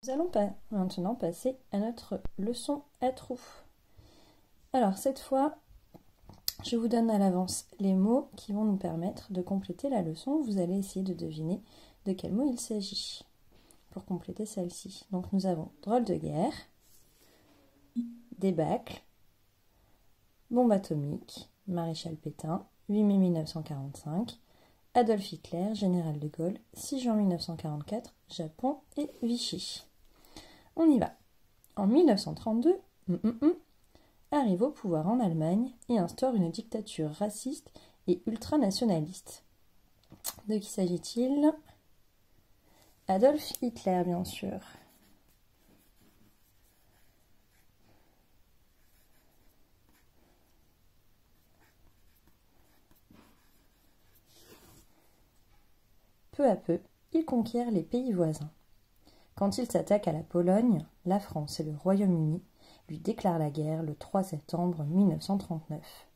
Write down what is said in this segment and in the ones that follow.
Nous allons maintenant passer à notre leçon à trous. Alors cette fois, je vous donne à l'avance les mots qui vont nous permettre de compléter la leçon. Vous allez essayer de deviner de quel mot il s'agit pour compléter celle-ci. Donc nous avons drôle de guerre, débâcle, bombe atomique, maréchal Pétain, 8 mai 1945, Adolf Hitler, général de Gaulle, 6 juin 1944, Japon et Vichy. On y va. En 1932, arrive au pouvoir en Allemagne et instaure une dictature raciste et ultranationaliste. De qui s'agit-il? Adolf Hitler, bien sûr. Peu à peu, il conquiert les pays voisins. Quand il s'attaque à la Pologne, la France et le Royaume-Uni lui déclarent la guerre le 3 septembre 1939.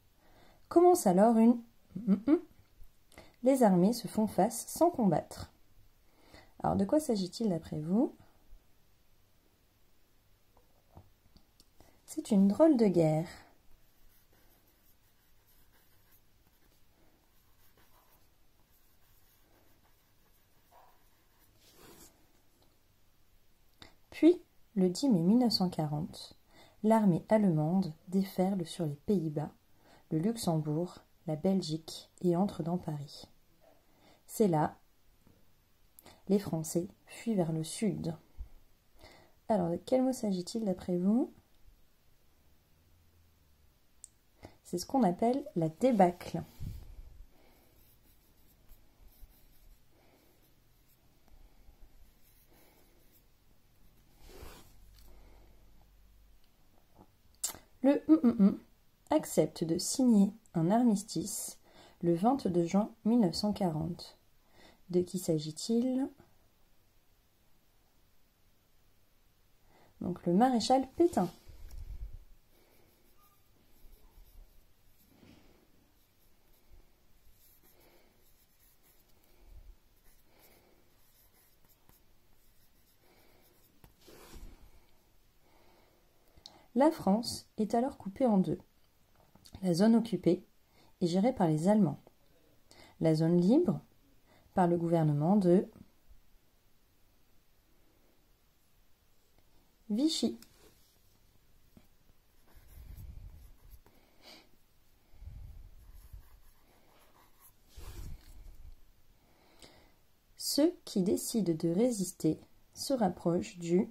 Commence alors une... Les armées se font face sans combattre. Alors, de quoi s'agit-il d'après vous? C'est une drôle de guerre. Puis, le 10 mai 1940, l'armée allemande déferle sur les Pays-Bas, le Luxembourg, la Belgique et entre dans Paris. C'est là, les Français fuient vers le sud. Alors, de quel mot s'agit-il d'après vous? C'est ce qu'on appelle la débâcle. Le accepte de signer un armistice le 22 juin 1940. De qui s'agit-il? Donc le maréchal Pétain. La France est alors coupée en deux. La zone occupée est gérée par les Allemands. La zone libre par le gouvernement de Vichy. Ceux qui décident de résister se rapprochent du...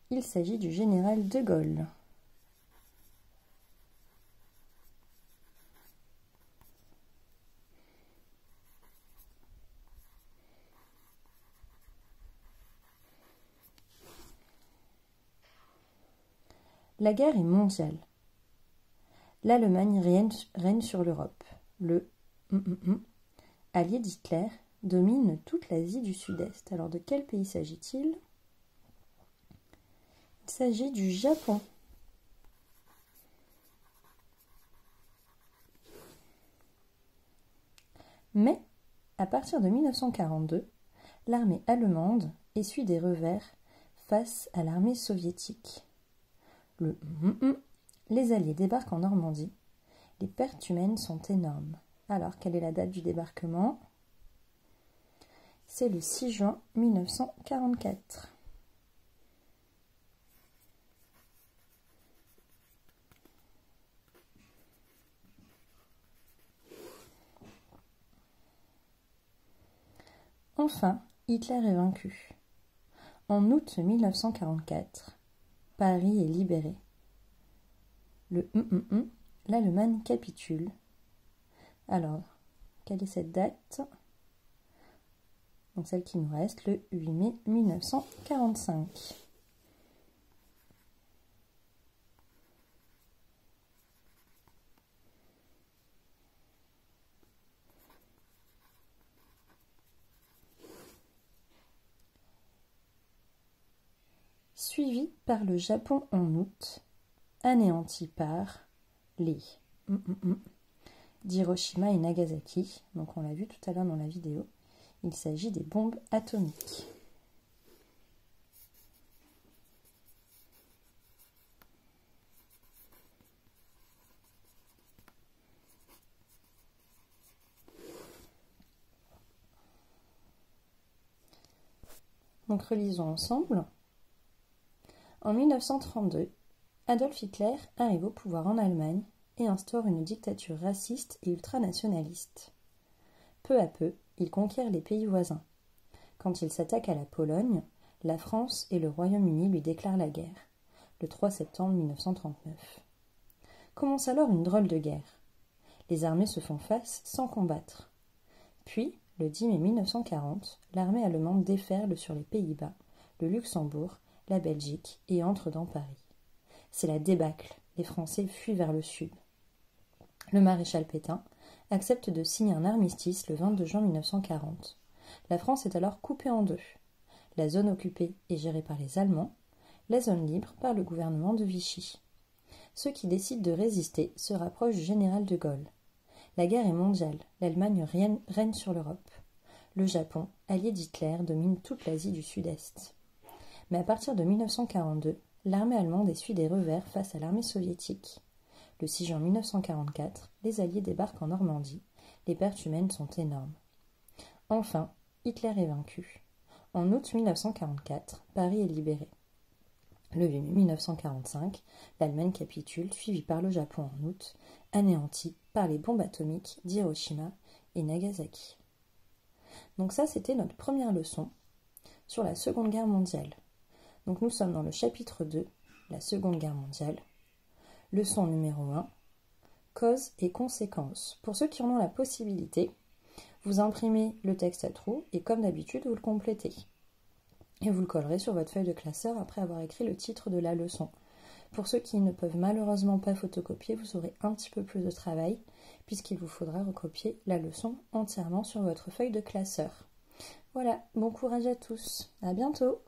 Il s'agit du général de Gaulle. La guerre est mondiale. L'Allemagne règne sur l'Europe. Le allié d'Hitler domine toute l'Asie du Sud-Est. Alors de quel pays s'agit-il? Il s'agit du Japon. Mais, à partir de 1942, l'armée allemande essuie des revers face à l'armée soviétique. Les Alliés débarquent en Normandie. Les pertes humaines sont énormes. Alors, quelle est la date du débarquement? C'est le 6 juin 1944. Enfin, Hitler est vaincu. En août 1944, Paris est libéré. L'Allemagne capitule. Alors, quelle est cette date? Donc celle qui nous reste, le 8 mai 1945. Suivi par le Japon en août, anéanti par les d'Hiroshima et Nagasaki. Donc on l'a vu tout à l'heure dans la vidéo. Il s'agit des bombes atomiques. Donc relisons ensemble. En 1932, Adolf Hitler arrive au pouvoir en Allemagne et instaure une dictature raciste et ultranationaliste. Peu à peu, il conquiert les pays voisins. Quand il s'attaque à la Pologne, la France et le Royaume-Uni lui déclarent la guerre, le 3 septembre 1939. Commence alors une drôle de guerre. Les armées se font face sans combattre. Puis, le 10 mai 1940, l'armée allemande déferle sur les Pays-Bas, le Luxembourg, la Belgique et entre dans Paris. C'est la débâcle, les Français fuient vers le sud. Le maréchal Pétain accepte de signer un armistice le 22 juin 1940. La France est alors coupée en deux. La zone occupée est gérée par les Allemands, la zone libre par le gouvernement de Vichy. Ceux qui décident de résister se rapprochent du général de Gaulle. La guerre est mondiale, l'Allemagne règne sur l'Europe. Le Japon, allié d'Hitler, domine toute l'Asie du Sud-Est. Mais à partir de 1942, l'armée allemande essuie des revers face à l'armée soviétique. Le 6 juin 1944, les Alliés débarquent en Normandie. Les pertes humaines sont énormes. Enfin, Hitler est vaincu. En août 1944, Paris est libéré. Le 8 mai 1945, l'Allemagne capitule, suivie par le Japon en août, anéantie par les bombes atomiques d'Hiroshima et Nagasaki. Donc ça, c'était notre première leçon sur la Seconde Guerre mondiale. Donc nous sommes dans le chapitre 2, la Seconde Guerre mondiale. Leçon numéro 1, causes et conséquences. Pour ceux qui en ont la possibilité, vous imprimez le texte à trous et comme d'habitude, vous le complétez. Et vous le collerez sur votre feuille de classeur après avoir écrit le titre de la leçon. Pour ceux qui ne peuvent malheureusement pas photocopier, vous aurez un petit peu plus de travail puisqu'il vous faudra recopier la leçon entièrement sur votre feuille de classeur. Voilà, bon courage à tous, à bientôt!